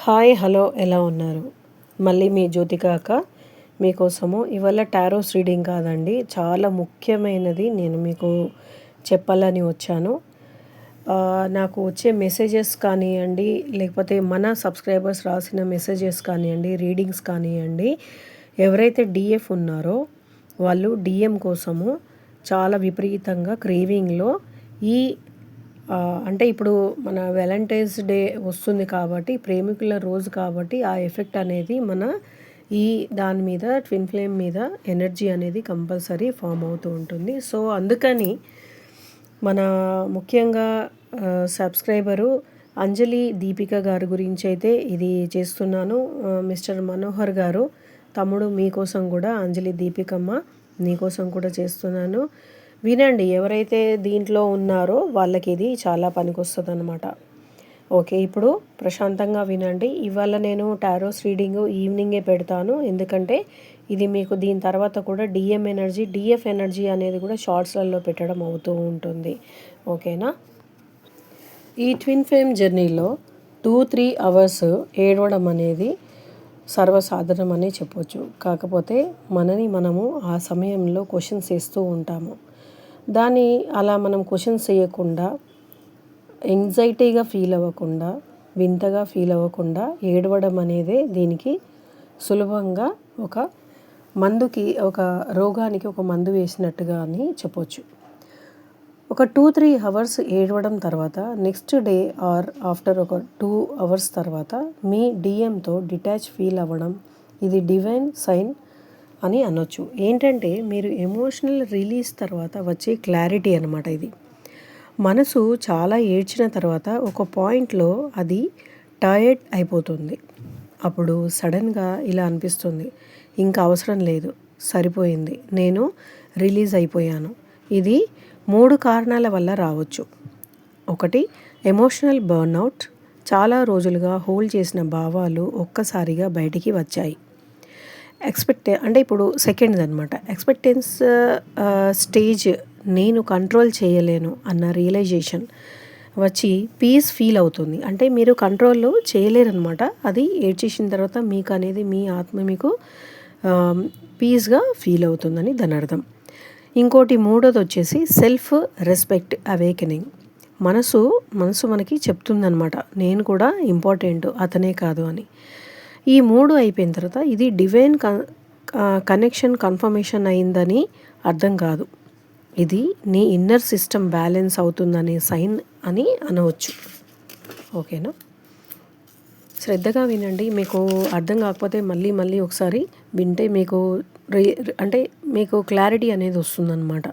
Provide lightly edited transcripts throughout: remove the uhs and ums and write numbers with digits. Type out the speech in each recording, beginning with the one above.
Hi hello ఎలా ఉన్నారు? మళ్ళీ మీ జ్యోతిక అక్క మీకోసము ఇవాళ టారోస్ రీడింగ్ కాదండి, చాలా ముఖ్యమైనది నేను మీకు చెప్పాలని వచ్చాను. నాకు వచ్చే మెసేజెస్ కానివ్వండి, లేకపోతే మన సబ్స్క్రైబర్స్ రాసిన మెసేజెస్ కానివ్వండి, రీడింగ్స్ కానివ్వండి, ఎవరైతే డిఎఫ్ ఉన్నారో వాళ్ళు డిఎం కోసము చాలా విపరీతంగా క్రేవింగ్లో ఈ అంటే ఇప్పుడు మన వ్యాలంటైన్స్ డే వస్తుంది కాబట్టి, ప్రేమికుల రోజు కాబట్టి ఆ ఎఫెక్ట్ అనేది మన ఈ దాని మీద ట్విన్ ఫ్లేమ్ మీద ఎనర్జీ అనేది కంపల్సరీ ఫామ్ అవుతూ ఉంటుంది. సో అందుకని మన ముఖ్యంగా సబ్స్క్రైబరు అంజలి దీపిక గారి గురించి అయితే ఇది చేస్తున్నాను. మిస్టర్ మనోహర్ గారు, తమ్ముడు మీకోసం కూడా అంజలి దీపికమ్మ నీకోసం కూడా చేస్తున్నాను. వినండి, ఎవరైతే దీంట్లో ఉన్నారో వాళ్ళకి ఇది చాలా పనికొస్తుంది అనమాట. ఓకే, ఇప్పుడు ప్రశాంతంగా వినండి. ఇవాళ నేను టారోస్ రీడింగ్ ఈవినింగే పెడతాను, ఎందుకంటే ఇది మీకు దీని తర్వాత కూడా డిఎం ఎనర్జీ డిఎఫ్ ఎనర్జీ అనేది కూడా షార్ట్స్లలో పెట్టడం అవుతూ ఉంటుంది. ఓకేనా? ఈ ట్విన్ ఫ్లేమ్ జర్నీలో 2-3 అవర్స్ ఏడవడం అనేది సర్వసాధారణం అని చెప్పొచ్చు. కాకపోతే మనము ఆ సమయంలో క్వశ్చన్స్ వేస్తూ ఉంటాము. దాన్ని అలా మనం క్వశ్చన్స్ చేయకుండా, ఎంగ్జైటీగా ఫీల్ అవ్వకుండా, వింతగా ఫీల్ అవ్వకుండా ఏడవడం అనేది దీనికి సులభంగా ఒక రోగానికి ఒక మందు వేసినట్టుగా అని చెప్పొచ్చు. ఒక 2-3 అవర్స్ ఏడవడం తర్వాత నెక్స్ట్ డే ఆర్ ఆఫ్టర్ ఒక 2 అవర్స్ తర్వాత మీ డిఎంతో డిటాచ్ ఫీల్ అవ్వడం, ఇది డివైన్ సైన్ అని అనొచ్చు. ఏంటంటే మీరు ఎమోషనల్ రిలీజ్ తర్వాత వచ్చే క్లారిటీ అనమాట ఇది. మనసు చాలా ఏడ్చిన తర్వాత ఒక పాయింట్లో అది టైర్డ్ అయిపోతుంది. అప్పుడు సడన్గా ఇలా అనిపిస్తుంది, ఇంకా అవసరం లేదు, సరిపోయింది, నేను రిలీజ్ అయిపోయాను. ఇది 3 కారణాల వల్ల రావచ్చు. ఒకటి, ఎమోషనల్ బర్న్అవుట్. చాలా రోజులుగా హోల్డ్ చేసిన భావాలు ఒక్కసారిగా బయటికి వచ్చాయి. అంటే ఇప్పుడు సెకండ్ అనమాట, ఎక్స్పెక్టెన్స్ స్టేజ్, నేను కంట్రోల్ చేయలేను అన్న రియలైజేషన్ వచ్చి పీస్ ఫీల్ అవుతుంది. అంటే మీరు కంట్రోల్ చేయలేరు అనమాట. అది ఏడ్చేసిన తర్వాత మీకు అనేది మీ ఆత్మ మీకు పీస్గా ఫీల్ అవుతుందని దాని అర్థం. ఇంకోటి మూడోది వచ్చేసి సెల్ఫ్ రెస్పెక్ట్ అవేకెనింగ్. మనసు మనకి చెప్తుందనమాట, నేను కూడా ఇంపార్టెంట్, అతనే కాదు అని. ఈ 3 అయిపోయిన తర్వాత ఇది డివైన్ కనెక్షన్ కన్ఫర్మేషన్ అయిందని అర్థం కాదు, ఇది నీ ఇన్నర్ సిస్టమ్ బ్యాలెన్స్ అవుతుందనే సైన్ అని అనవచ్చు. ఓకేనా? శ్రద్ధగా వినండి. మీకు అర్థం కాకపోతే మళ్ళీ ఒకసారి వింటే మీకు క్లారిటీ అనేది వస్తుందన్నమాట.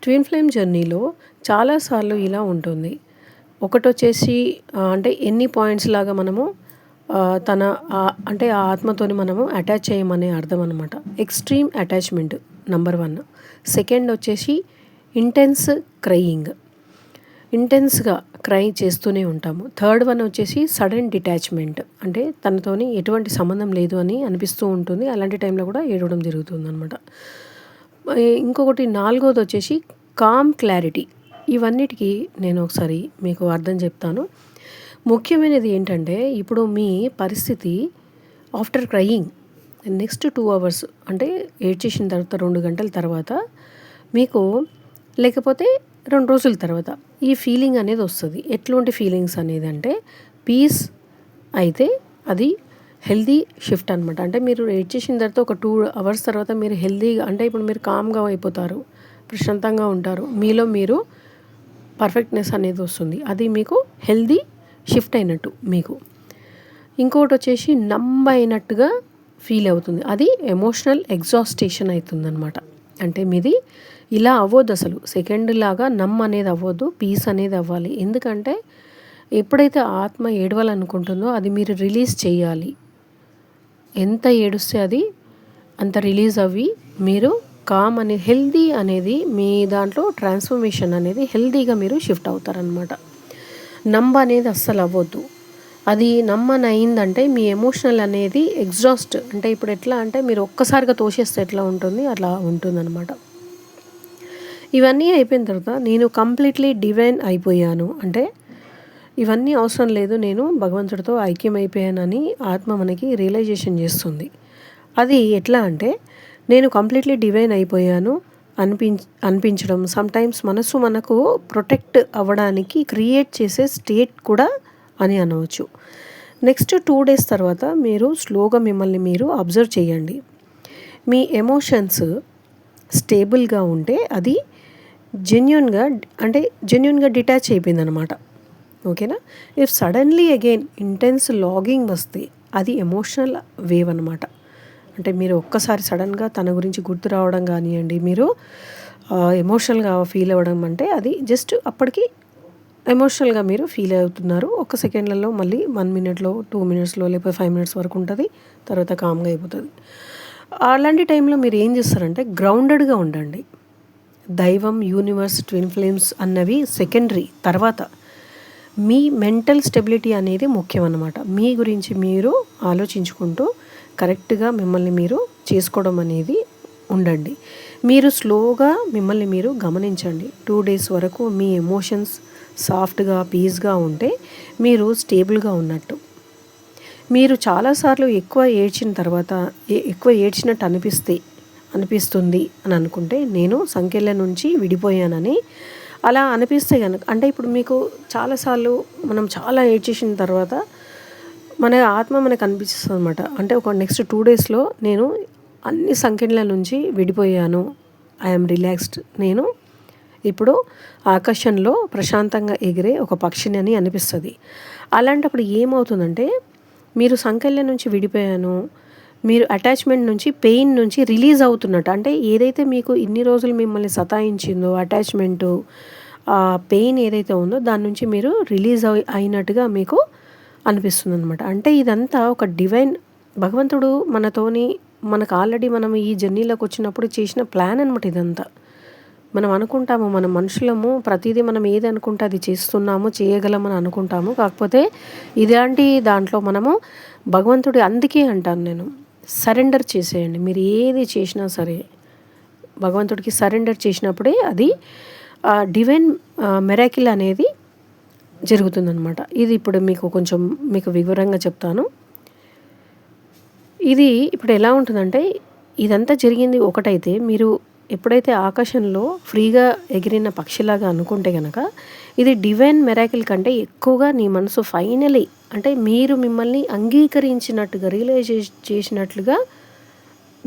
ట్విన్ ఫ్లేమ్ జర్నీలో చాలాసార్లు ఇలా ఉంటుంది. ఒకటి వచ్చేసి అంటే ఎన్ని పాయింట్స్ లాగా మనము అంటే ఆ ఆత్మతోని మనము అటాచ్ చేయమనే అర్థం అనమాట. Extreme attachment number 1. సెకండ్ వచ్చేసి ఇంటెన్స్ క్రయింగ్, ఇంటెన్స్గా క్రై చేస్తూనే ఉంటాము. థర్డ్ వన్ వచ్చేసి సడన్ డిటాచ్మెంట్, అంటే తనతోని ఎటువంటి సంబంధం లేదు అని అనిపిస్తూ ఉంటుంది, అలాంటి టైంలో కూడా ఏడవడం జరుగుతుంది అనమాట. ఇంకొకటి 4వది వచ్చేసి కామ్ క్లారిటీ. ఇవన్నిటికీ నేను ఒకసారి మీకు అర్థం చెప్తాను. ముఖ్యమైనది ఏంటంటే ఇప్పుడు మీ పరిస్థితి ఆఫ్టర్ క్రయింగ్ నెక్స్ట్ 2 అవర్స్, అంటే ఏడ్చేసిన తర్వాత 2 గంటల తర్వాత మీకు, లేకపోతే 2 రోజుల తర్వాత ఈ ఫీలింగ్ అనేది వస్తుంది. ఎట్లాంటి ఫీలింగ్స్ అనేది అంటే పీస్ అయితే అది హెల్దీ షిఫ్ట్ అనమాట. అంటే మీరు ఏడ్చేసిన తర్వాత ఒక 2 అవర్స్ తర్వాత మీరు హెల్దీగా, అంటే ఇప్పుడు మీరు కామ్గా అయిపోతారు, ప్రశాంతంగా ఉంటారు, మీలో మీరు పర్ఫెక్ట్నెస్ అనేది వస్తుంది. అది మీకు హెల్దీ షిఫ్ట్ అయినట్టు మీకు. ఇంకొకటి వచ్చేసి నంబ్ అయినట్టుగా ఫీల్ అవుతుంది, అది ఎమోషనల్ ఎగ్జాస్టేషన్ అవుతుంది అనమాట. అంటే మీది ఇలా అవ్వద్దు, అసలు సెకండ్ లాగా నమ్ అనేది అవ్వద్దు, పీస్ అనేది అవ్వాలి. ఎందుకంటే ఎప్పుడైతే ఆత్మ ఏడవాలనుకుంటుందో అది మీరు రిలీజ్ చేయాలి. ఎంత ఏడుస్తే అది అంత రిలీజ్ అవ్వి మీరు కామ్ అనేది హెల్దీ అనేది మీ దాంట్లో ట్రాన్స్ఫర్మేషన్ అనేది హెల్దీగా మీరు షిఫ్ట్ అవుతారనమాట. నంబ్ అనేది అస్సలు అవ్వద్దు. అది నమ్మని అయిందంటే మీ ఎమోషనల్ అనేది ఎగ్జాస్ట్, అంటే ఇప్పుడు ఎట్లా అంటే మీరు ఒక్కసారిగా తోసేస్తే ఎట్లా ఉంటుంది అట్లా ఉంటుందన్నమాట. ఇవన్నీ అయిపోయిన తర్వాత నేను కంప్లీట్లీ డివైన్ అయిపోయాను, అంటే ఇవన్నీ అవసరం లేదు, నేను భగవంతుడితో ఐక్యమైపోయానని ఆత్మ మనకి రియలైజేషన్ చేస్తుంది. అది ఎట్లా అంటే నేను కంప్లీట్లీ డివైన్ అయిపోయాను అనిపించడం. సమ్టైమ్స్ మనసు మనకు ప్రొటెక్ట్ అవ్వడానికి క్రియేట్ చేసే స్టేట్ కూడా అని అనవచ్చు. నెక్స్ట్ 2 days తర్వాత మీరు స్లోగా మిమ్మల్ని మీరు అబ్జర్వ్ చేయండి. మీ ఎమోషన్స్ స్టేబుల్గా ఉంటే అది జెన్యున్గా డిటాచ్ అయిపోయిందనమాట. ఓకేనా. If suddenly again intense longing వస్తే అది ఎమోషనల్ వేవ్ అనమాట. అంటే మీరు ఒక్కసారి సడన్గా తన గురించి గుర్తు రావడం కానివ్వండి, మీరు ఎమోషనల్గా ఫీల్ అవ్వడం అంటే అది జస్ట్ అప్పటికి ఎమోషనల్గా మీరు ఫీల్ అవుతున్నారు. ఒక సెకండ్లలో మళ్ళీ 1 minute 2 minutes లేకపోతే 5 minutes వరకు ఉంటుంది, తర్వాత కామ్గా అయిపోతుంది. అలాంటి టైంలో మీరు ఏం చేస్తారంటే గ్రౌండెడ్గా ఉండండి. దైవం, యూనివర్స్, ట్విన్ ఫ్లేమ్స్ అన్నవి సెకండరీ. తర్వాత మీ మెంటల్ స్టెబిలిటీ అనేది ముఖ్యం అన్నమాట. మీ గురించి మీరు ఆలోచించుకుంటూ కరెక్ట్గా మిమ్మల్ని మీరు చేసుకోవడం అనేది ఉండండి. మీరు స్లోగా మిమ్మల్ని మీరు గమనించండి. 2 days వరకు మీ ఎమోషన్స్ సాఫ్ట్గా, పీస్గా ఉంటే మీరు స్టేబుల్గా ఉన్నట్టు. మీరు చాలాసార్లు ఎక్కువ ఏడ్చినట్టు అనిపిస్తుంది అని అనుకుంటే నేను సంఖ్యల నుంచి విడిపోయానని అలా అనిపిస్తే కనుక, అంటే ఇప్పుడు మీకు చాలాసార్లు మనం చాలా ఏడ్చేసిన తర్వాత మన ఆత్మ మనకు అనిపిస్తుంది అనమాట. అంటే ఒక నెక్స్ట్ 2 daysలో నేను అన్ని సంఖ్యల నుంచి విడిపోయాను, ఐఎమ్ రిలాక్స్డ్, నేను ఇప్పుడు ఆకాశంలో ప్రశాంతంగా ఎగిరే ఒక పక్షిని అని అనిపిస్తుంది. అలాంటప్పుడు ఏమవుతుందంటే మీరు సంఖ్యల నుంచి విడిపోయాను, మీరు అటాచ్మెంట్ నుంచి, పెయిన్ నుంచి రిలీజ్ అవుతున్నట్టు. అంటే ఏదైతే మీకు ఇన్ని రోజులు మిమ్మల్ని సతాయించిందో అటాచ్మెంటు, పెయిన్ ఏదైతే ఉందో దాని నుంచి మీరు రిలీజ్ అయినట్టుగా మీకు అనిపిస్తుంది అనమాట. అంటే ఇదంతా ఒక డివైన్, భగవంతుడు మనకు ఆల్రెడీ మనం ఈ జర్నీలోకి వచ్చినప్పుడు చేసిన ప్లాన్ అనమాట ఇదంతా. మనం అనుకుంటాము, మన మనుషులము ప్రతిదీ మనం ఏది అనుకుంటే అది చేస్తున్నాము, చేయగలమని అనుకుంటాము. కాకపోతే ఇలాంటి దాంట్లో మనము భగవంతుడి, అందుకే అంటాను నేను, సరెండర్ చేసేయండి. మీరు ఏది చేసినా సరే భగవంతుడికి సరెండర్ చేసినప్పుడే అది డివైన్ మిరాకిల్ అనేది జరుగుతుందనమాట. ఇది ఇప్పుడు మీకు వివరంగా చెప్తాను. ఇది ఇప్పుడు ఎలా ఉంటుందంటే, ఇదంతా జరిగింది ఒకటైతే మీరు ఎప్పుడైతే ఆకాశంలో ఫ్రీగా ఎగిరిన పక్షిలాగా అనుకుంటే కనుక ఇది డివైన్ మిరాకిల్ కంటే ఎక్కువగా నీ మనసు ఫైనలీ, అంటే మీరు మిమ్మల్ని అంగీకరించినట్టుగా, రియలైజ్ చేసినట్లుగా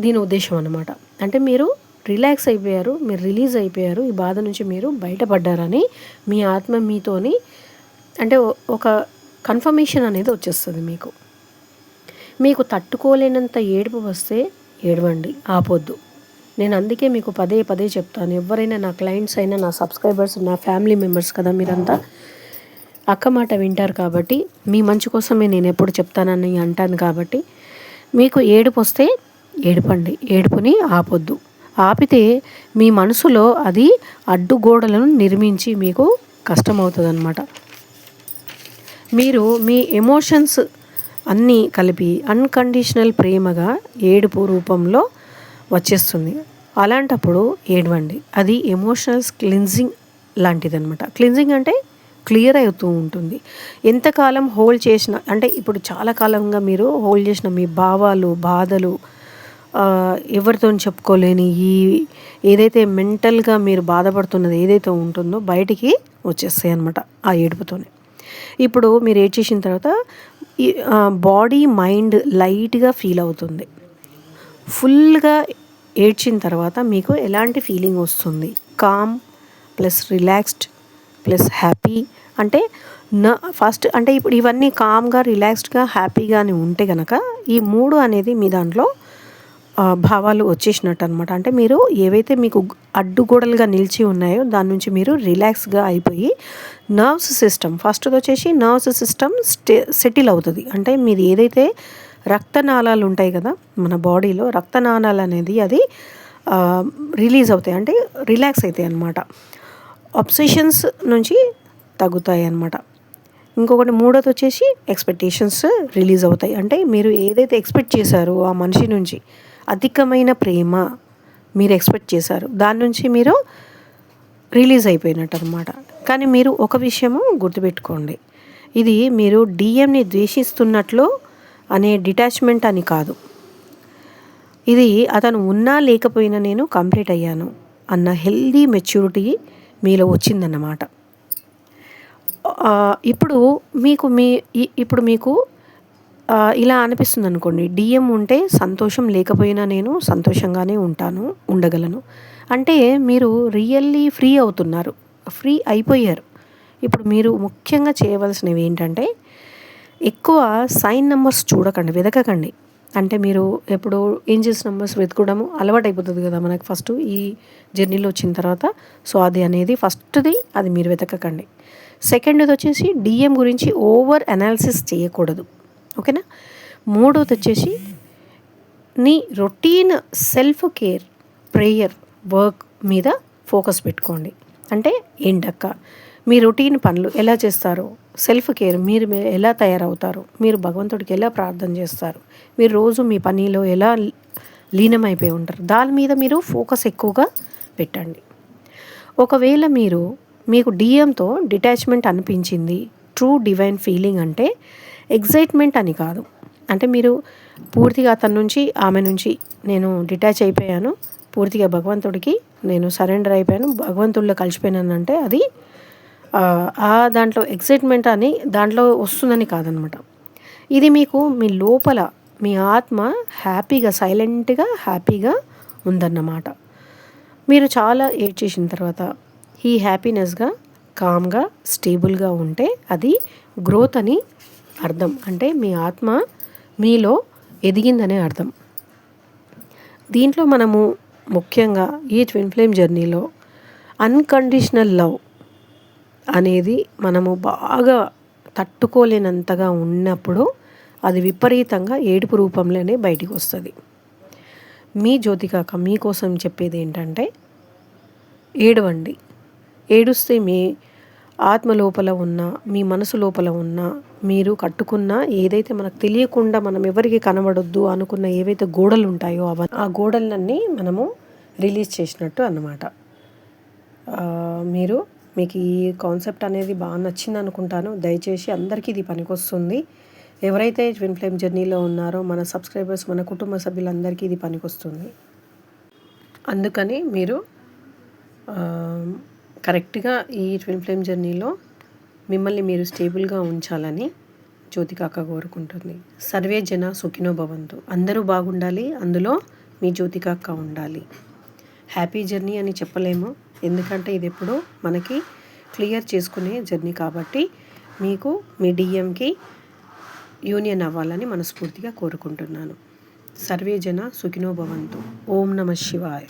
దీని ఉద్దేశం అన్నమాట. అంటే మీరు రిలాక్స్ అయిపోయారు, మీరు రిలీజ్ అయిపోయారు, ఈ బాధ నుంచి మీరు బయటపడ్డారని మీ ఆత్మ మీతోని, అంటే ఒక కన్ఫర్మేషన్ అనేది వచ్చేస్తుంది మీకు తట్టుకోలేనంత ఏడుపు వస్తే ఏడవండి, ఆపొద్దు. నేను అందుకే మీకు పదే పదే చెప్తాను. ఎవరైనా నా క్లయింట్స్ అయినా, నా సబ్స్క్రైబర్స్, నా ఫ్యామిలీ మెంబర్స్ కదా, మీరంతా అక్క మాట వింటారు కాబట్టి, మీ మంచి కోసమే నేను ఎప్పుడు చెప్తానని అంటాను. కాబట్టి మీకు ఏడుపు వస్తే ఏడపండి, ఏడుపుని ఆపొద్దు. ఆపితే మీ మనసులో అది అడ్డుగోడలను నిర్మించి మీకు కష్టమవుతుంది అన్నమాట. మీరు మీ ఎమోషన్స్ అన్నీ కలిపి అన్కండిషనల్ ప్రేమగా ఏడుపు రూపంలో వచ్చేస్తుంది. అలాంటప్పుడు ఏడవండి. అది ఎమోషనల్ క్లిన్జింగ్ లాంటిదనమాట. క్లిన్జింగ్ అంటే క్లియర్ అవుతూ ఉంటుంది. ఎంతకాలం హోల్డ్ చేసిన, అంటే ఇప్పుడు చాలా కాలంగా మీరు హోల్డ్ చేసిన మీ భావాలు, బాధలు, ఎవరితో చెప్పుకోలేని ఏదైతే మెంటల్గా మీరు బాధపడుతున్నది ఏదైతే ఉంటుందో బయటికి వచ్చేస్తాయి అన్నమాట ఆ ఏడుపుతోనే. ఇప్పుడు మీరు ఏడ్చేసిన తర్వాత బాడీ, మైండ్ లైట్గా ఫీల్ అవుతుంది. ఫుల్గా ఏడ్చిన తర్వాత మీకు ఎలాంటి ఫీలింగ్ వస్తుంది? Calm plus relaxed plus happy. అంటే ఫస్ట్ అంటే ఇప్పుడు ఇవన్నీ కామ్గా, రిలాక్స్డ్గా, హ్యాపీగా అని ఉంటే కనుక ఈ 3 అనేది మీ దాంట్లో భావాలు వచ్చేసినట్టు అనమాట. అంటే మీరు ఏవైతే మీకు అడ్డుగోడలుగా నిలిచి ఉన్నాయో దాని నుంచి మీరు రిలాక్స్గా అయిపోయి నర్వ్స్ సిస్టమ్, ఫస్ట్ వచ్చేసి నర్వ్స్ సిస్టమ్ సెటిల్ అవుతుంది. అంటే మీరు ఏదైతే రక్తనాళాలు ఉంటాయి కదా మన బాడీలో, రక్తనాళాలు అనేది అది రిలీజ్ అవుతాయి, అంటే రిలాక్స్ అవుతాయి అన్నమాట. అబ్సెషన్స్ నుంచి తగ్గుతాయి అన్నమాట. ఇంకొకటి మూడోది వచ్చేసి ఎక్స్పెక్టేషన్స్ రిలీజ్ అవుతాయి. అంటే మీరు ఏదైతే ఎక్స్పెక్ట్ చేశారో ఆ మనిషి నుంచి అధికమైన ప్రేమ మీరు ఎక్స్పెక్ట్ చేశారు, దాని నుంచి మీరు రిలీజ్ అయిపోయినట్టు అనమాట. కానీ మీరు ఒక విషయము గుర్తుపెట్టుకోండి, ఇది మీరు డిఎంని ద్వేషిస్తున్నట్లు అనే డిటాచ్మెంట్ అని కాదు. ఇది అతను ఉన్నా లేకపోయినా నేను కంప్లీట్ అయ్యాను అన్న హెల్దీ మెచ్యూరిటీ మీలో వచ్చిందన్నమాట. ఇప్పుడు మీకు ఇలా అనిపిస్తుంది అనుకోండి, డిఎం ఉంటే సంతోషం లేకపోయినా నేను సంతోషంగానే ఉండగలను. అంటే మీరు రియల్లీ ఫ్రీ అవుతున్నారు, ఫ్రీ అయిపోయారు. ఇప్పుడు మీరు ముఖ్యంగా చేయవలసినవి ఏంటంటే, ఎక్కువ సైన్ నెంబర్స్ చూడకండి, వెతకకండి. అంటే మీరు ఎప్పుడు ఏంజెల్స్ నెంబర్స్ వెతుకోవడము అలవాటు అయిపోతుంది కదా మనకు ఫస్ట్ ఈ జర్నీలో వచ్చిన తర్వాత. సో అది అనేది ఫస్ట్ది, అది మీరు వెతకకండి. సెకండ్ది వచ్చేసి డిఎం గురించి ఓవర్ అనాలిసిస్ చేయకూడదు, ఓకేనా. మూడోది వచ్చేసి నీ routine self care, prayer, work మీద ఫోకస్ పెట్టుకోండి. అంటే ఏంటక్క, మీ రొటీన్ పనులు ఎలా చేస్తారో, సెల్ఫ్ కేర్ మీరు ఎలా తయారవుతారు, మీరు భగవంతుడికి ఎలా ప్రార్థన చేస్తారు, మీరు రోజు మీ పనిలో ఎలా లీనమైపోయి ఉంటారు, దాని మీద మీరు ఫోకస్ ఎక్కువగా పెట్టండి. ఒకవేళ మీకు డిఎంతో డిటాచ్మెంట్ అనిపించింది, ట్రూ డివైన్ ఫీలింగ్ అంటే ఎగ్జైట్మెంట్ అని కాదు. అంటే మీరు పూర్తిగా అతని నుంచి ఆమె నుంచి నేను డిటాచ్ అయిపోయాను, పూర్తిగా భగవంతుడికి నేను సరెండర్ అయిపోయాను, భగవంతుడిలో కలిసిపోయాను అంటే అది దాంట్లో ఎగ్జైట్మెంట్ అని దాంట్లో వస్తుందని కాదనమాట. ఇది మీకు మీ లోపల మీ ఆత్మ హ్యాపీగా సైలెంట్గా హ్యాపీగా ఉందన్నమాట. మీరు చాలా ఏడ్ చేసిన తర్వాత ఈ హ్యాపీనెస్గా కామ్గా స్టేబుల్గా ఉంటే అది గ్రోత్ అని అర్థం. అంటే మీ ఆత్మ మీలో ఎదిగిందనే అర్థం. దీంట్లో మనము ముఖ్యంగా ఈ ట్విన్ ఫ్లేమ్ జర్నీలో అన్కండిషనల్ లవ్ అనేది మనము బాగా తట్టుకోలేనంతగా ఉన్నప్పుడు అది విపరీతంగా ఏడుపు రూపంలోనే బయటికి వస్తుంది. మీ జ్యోతికాక మీకోసం చెప్పేది ఏంటంటే, ఏడవండి. ఏడుస్తే మీ ఆత్మ లోపల ఉన్న, మీ మనసు లోపల ఉన్న, మీరు కట్టుకున్న ఏదైతే మనకు తెలియకుండా మనం ఎవరికి కనబడొద్దు అనుకున్న ఏవైతే గోడలు ఉంటాయో ఆ గోడలన్నీ మనము రిలీజ్ చేసినట్టు అన్నమాట. మీకు ఈ కాన్సెప్ట్ అనేది బాగా నచ్చింది అనుకుంటాను. దయచేసి అందరికీ ఇది పనికొస్తుంది. ఎవరైతే ట్విన్ ఫ్లేమ్ జర్నీలో ఉన్నారో మన సబ్స్క్రైబర్స్, మన కుటుంబ సభ్యులందరికీ ఇది పనికొస్తుంది. అందుకని మీరు కరెక్ట్గా ఈ ట్విన్ ఫ్లేమ్ జర్నీలో మిమ్మల్ని మీరు స్టేబుల్గా ఉంచాలని జ్యోతికాక కోరుకుంటుంది. సర్వే జన సుఖినో భవంతు. అందరూ బాగుండాలి, అందులో మీ జ్యోతికాక ఉండాలి. హ్యాపీ జర్నీ అని చెప్పలేము, ఎందుకంటే ఇది ఎప్పుడో మనకి క్లియర్ చేసుకునే జర్నీ కాబట్టి మీకు మీ డిఎంకి యూనియన్ అవ్వాలని మనస్ఫూర్తిగా కోరుకుంటున్నాను. సర్వే జన సుఖినో భవంతు. ఓం నమః శివాయ.